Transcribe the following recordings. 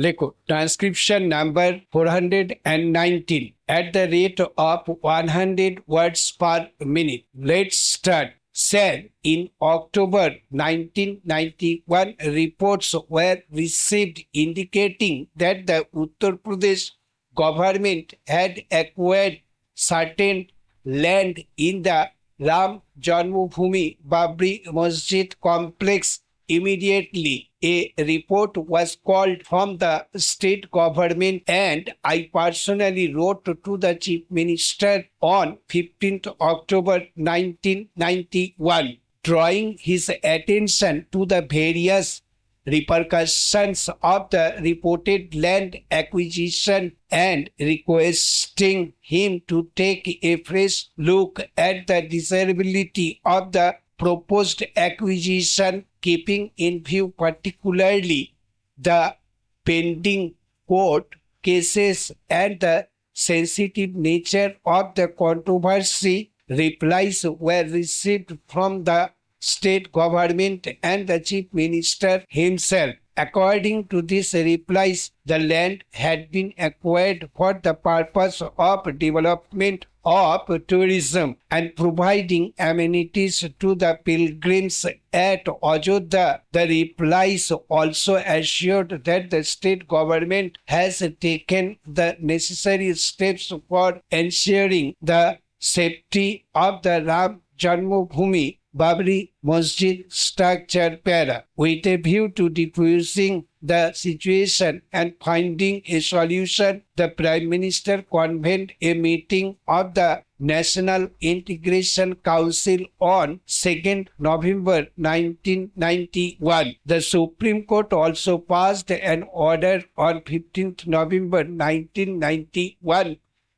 लिखो transcription number 419 at the rate of 100 words per minute. Let's start. Said in October 1991, reports were received indicating that the Uttar Pradesh government had acquired certain land in the Ram Janmabhoomi Babri Masjid complex. Immediately, a report was called from the state government, and I personally wrote to the Chief Minister on 15th October 1991, drawing his attention to the various repercussions of the reported land acquisition and requesting him to take a fresh look at the desirability of the proposed acquisition, keeping in view particularly the pending court cases and the sensitive nature of the controversy. Replies were received from the state government and the chief minister himself. According to these replies, the land had been acquired for the purpose of development of tourism and providing amenities to the pilgrims at Ajodhya. The replies also assured that the state government has taken the necessary steps for ensuring the safety of the Ram Janmabhoomi Babri Masjid structure para, with a view to diffusing the situation and finding a solution. The Prime Minister convened a meeting of the National Integration Council on 2nd November 1991. The Supreme Court also passed an order on 15th November 1991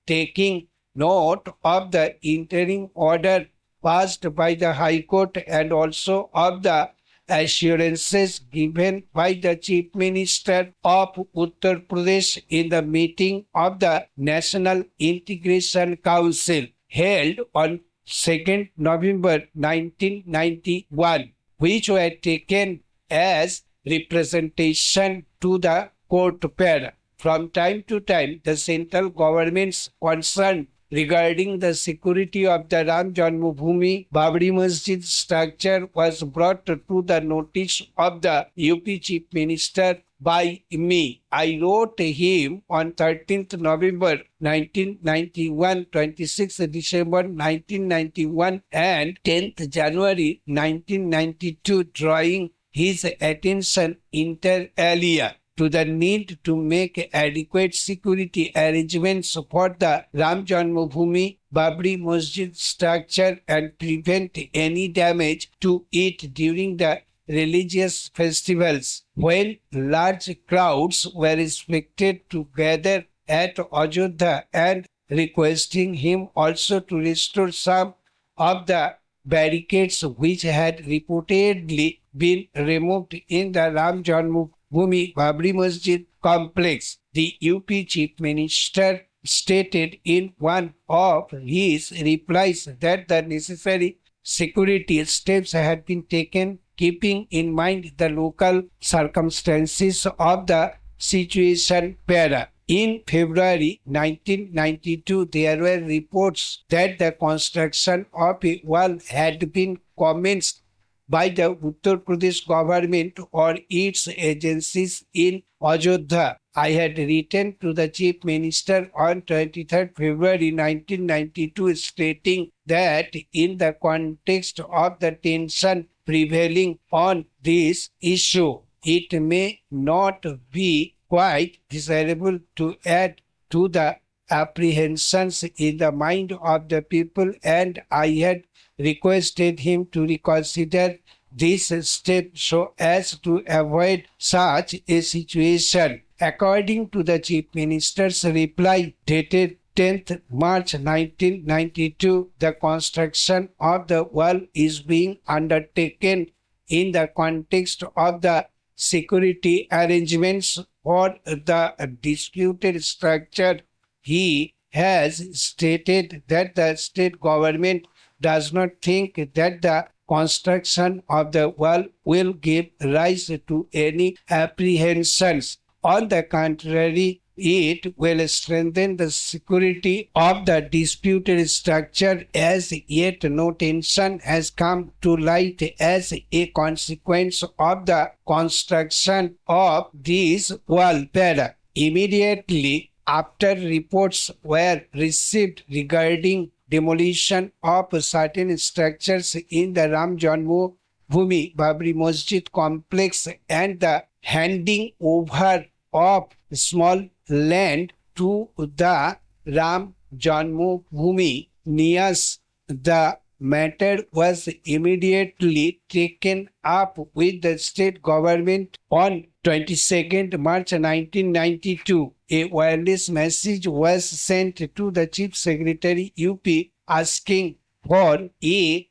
taking note of the interim order passed by the High Court and also of the assurances given by the Chief Minister of Uttar Pradesh in the meeting of the National Integration Council held on 2nd November 1991, which were taken as representation to the court para. From time to time, the central government's concern regarding the security of the Ram Janmabhoomi Babri Masjid structure was brought to the notice of the UP Chief Minister by me. I wrote him on 13th November 1991, 26th December 1991 and 10th January 1992, drawing his attention inter alia to the need to make adequate security arrangements for the Ram Janmabhoomi Babri Masjid structure and prevent any damage to it during the religious festivals, when large crowds were expected to gather at Ajodhya, and requesting him also to restore some of the barricades which had reportedly been removed in the Ram Janmabhoomi Babri Masjid complex. The UP Chief Minister stated in one of his replies that the necessary security steps had been taken, keeping in mind the local circumstances of the situation para. In February 1992, there were reports that the construction of a wall had been commenced by the Uttar Pradesh government or its agencies in Ajodhya. I had written to the Chief Minister on 23rd February 1992 stating that in the context of the tension prevailing on this issue, it may not be quite desirable to add to the apprehensions in the mind of the people, and I had requested him to reconsider this step so as to avoid such a situation. According to the Chief Minister's reply dated 10th March 1992, the construction of the wall is being undertaken in the context of the security arrangements for the disputed structure. He has stated that the state government does not think that the construction of the wall will give rise to any apprehensions On the contrary, it will strengthen the security of the disputed structure as yet no tension has come to light as a consequence of the construction of this wall. Para. Immediately after reports were received regarding demolition of certain structures in the Ram Janmabhoomi Babri Masjid complex and the handing over of small land to the Ram Janmabhoomi Niyas, the matter was immediately taken up with the state government. On 22nd March 1992, a wireless message was sent to the Chief Secretary UP asking for a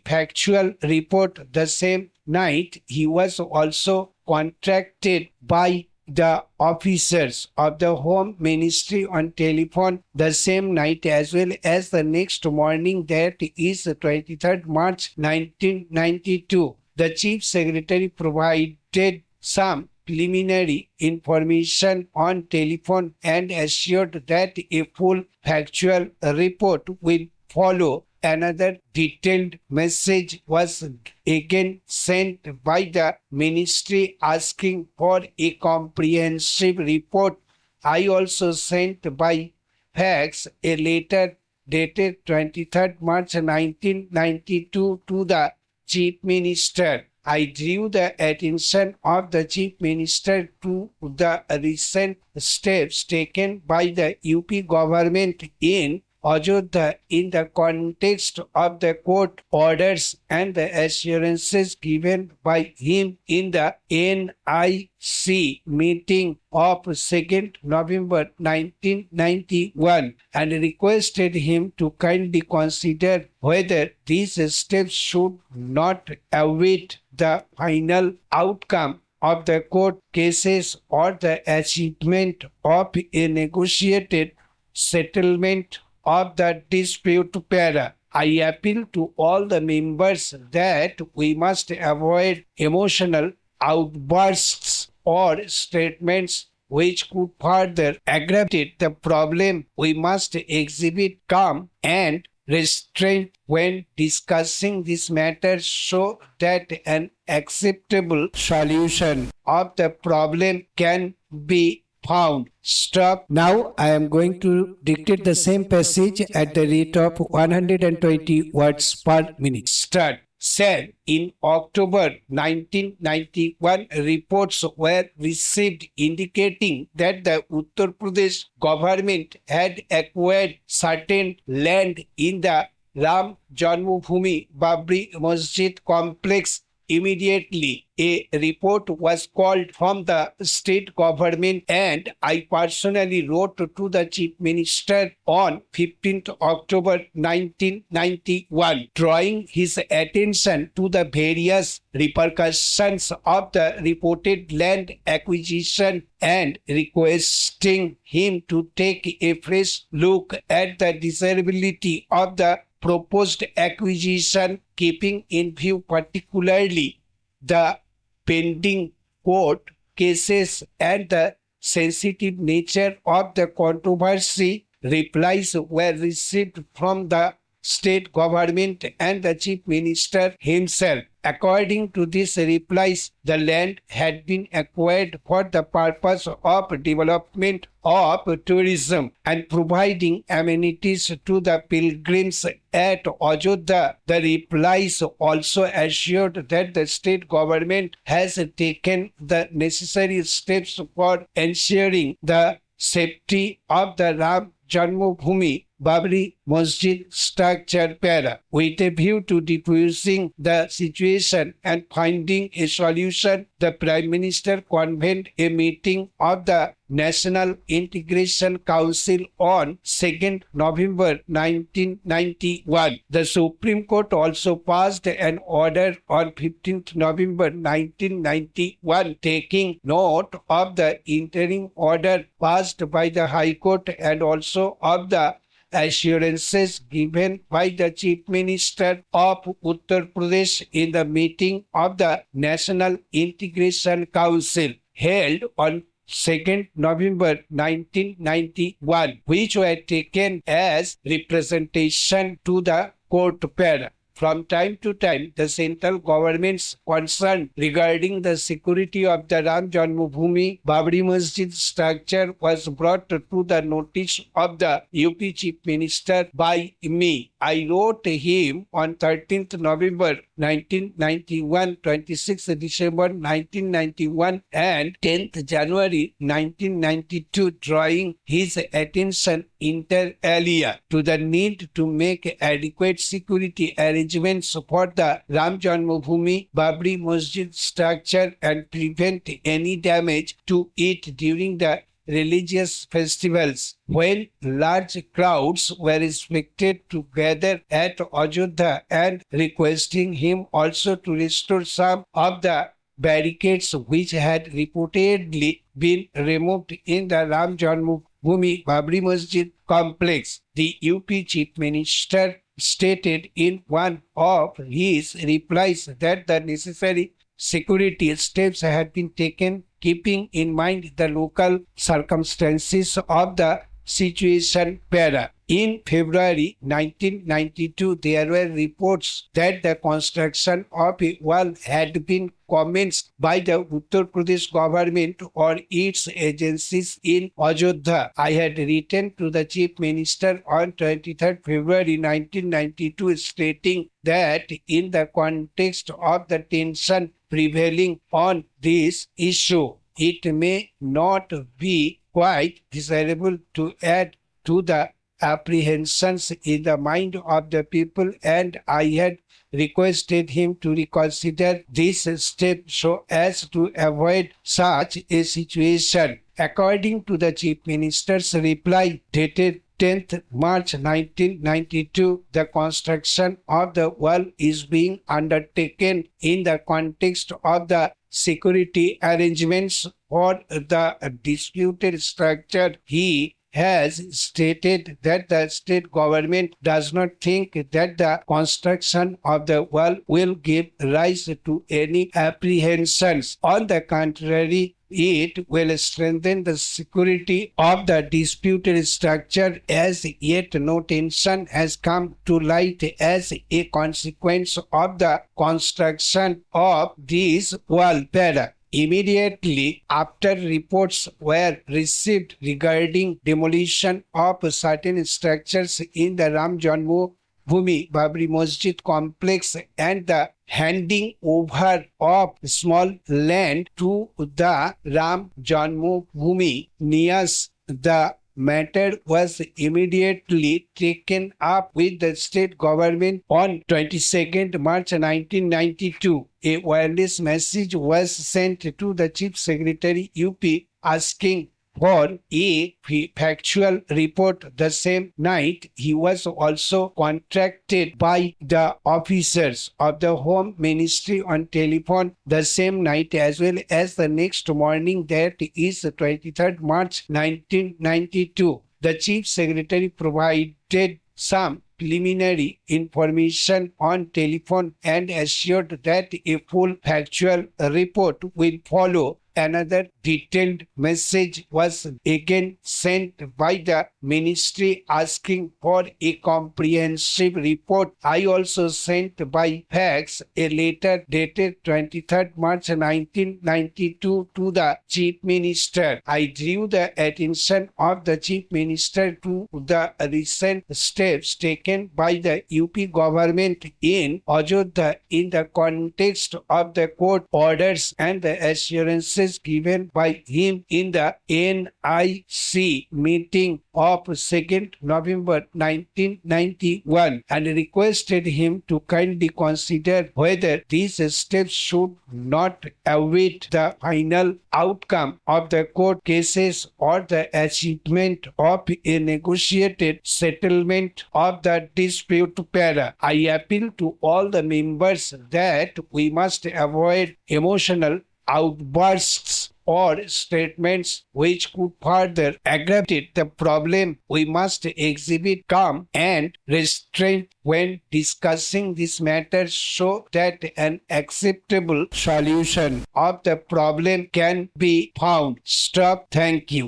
factual report. The same night, he was also contacted by the officers of the Home Ministry on telephone the same night as well as the next morning, that is 23rd March 1992. The Chief Secretary provided some preliminary information on telephone and assured that a full factual report will follow. Another detailed message was again sent by the ministry asking for a comprehensive report. I also sent by fax a letter dated 23rd March 1992 to the Chief Minister. I drew the attention of the Chief Minister to the recent steps taken by the UP government in Ajodhya in the context of the court orders and the assurances given by him in the NIC meeting of 2nd November 1991, and requested him to kindly consider whether these steps should not await the final outcome of the court cases or the achievement of a negotiated settlement of the dispute. Para. I appeal to all the members that we must avoid emotional outbursts or statements which could further aggravate the problem. We must exhibit calm and restraint when discussing this matter so that an acceptable solution of the problem can be found. Stop. Now I am going to dictate the same passage at the rate of 120 words per minute. Start. Said in October 1991, reports were received indicating that the Uttar Pradesh government had acquired certain land in the Ram Janmabhoomi Babri Masjid complex. Immediately, a report was called from the state government and I personally wrote to the Chief Minister on 15th October 1991, drawing his attention to the various repercussions of the reported land acquisition and requesting him to take a fresh look at the desirability of the proposed acquisition, keeping in view particularly the pending court cases and the sensitive nature of the controversy. Replies were received from the state government and the Chief Minister himself. According to these replies, the land had been acquired for the purpose of development of tourism and providing amenities to the pilgrims at Ajodhya. The replies also assured that the state government has taken the necessary steps for ensuring the safety of the Ram Janmabhoomi Babri Masjid structure. Para. With a view to diffusing the situation and finding a solution, the Prime Minister convened a meeting of the National Integration Council on 2nd November 1991. The Supreme Court also passed an order on 15th November 1991 taking note of the interim order passed by the High Court and also of the assurances given by the Chief Minister of Uttar Pradesh in the meeting of the National Integration Council held on 2nd November 1991, which were taken as representation to the court para. From time to time, the central government's concern regarding the security of the Ram Janmabhoomi Babri Masjid structure was brought to the notice of the UP Chief Minister by me. I wrote him on 13th November 1991, 26th December 1991, and 10th January 1992, drawing his attention inter alia to the need to make adequate security arrangements for the Ram Janmabhoomi Babri Masjid structure and prevent any damage to it during the religious festivals. When large crowds were expected to gather at Ajodhya, and requesting him also to restore some of the barricades which had reportedly been removed in the Ram Janmabhoomi Babri Masjid complex, the UP Chief Minister stated in one of his replies that the necessary security steps had been taken, keeping in mind the local circumstances of the situation para. In February 1992, there were reports that the construction of a wall had been commenced by the Uttar Pradesh government or its agencies in Ajodhya. I had written to the Chief Minister on 23rd February 1992 stating that in the context of the tension prevailing on this issue, it may not be quite desirable to add to the apprehensions in the mind of the people, and I had requested him to reconsider this step so as to avoid such a situation. According to the Chief Minister's reply dated 10th March 1992, the construction of the wall is being undertaken in the context of the security arrangements for the disputed structure. He has stated that the state government does not think that the construction of the wall will give rise to any apprehensions. On the contrary, it will strengthen the security of the disputed structure, as yet no tension has come to light as a consequence of the construction of this wall para. Immediately after reports were received regarding demolition of certain structures in the Ram Janmabhoomi Babri Masjid complex and the handing over of small land to the Ram Janmabhoomi Niyas, the matter was immediately taken up with the state government. On 22nd March 1992, a wireless message was sent to the Chief Secretary UP asking for a factual report. The same night, he was also contacted by the officers of the Home Ministry on telephone the same night as well as the next morning, that is 23rd March 1992. The Chief Secretary provided some preliminary information on telephone and assured that a full factual report will follow. Another detailed message was again sent by the ministry asking for a comprehensive report. I also sent by fax a letter dated 23rd March 1992 to the Chief Minister. I drew the attention of the Chief Minister to the recent steps taken by the UP government in Ajodhya in the context of the court orders and the assurances given by him in the NIC meeting of 2nd November 1991, and requested him to kindly consider whether these steps should not await the final outcome of the court cases or the achievement of a negotiated settlement of the dispute para. I appeal to all the members that we must avoid emotional outbursts or statements which could further aggravate the problem. We must exhibit calm and restraint when discussing this matter so that an acceptable solution of the problem can be found. Stop. Thank you.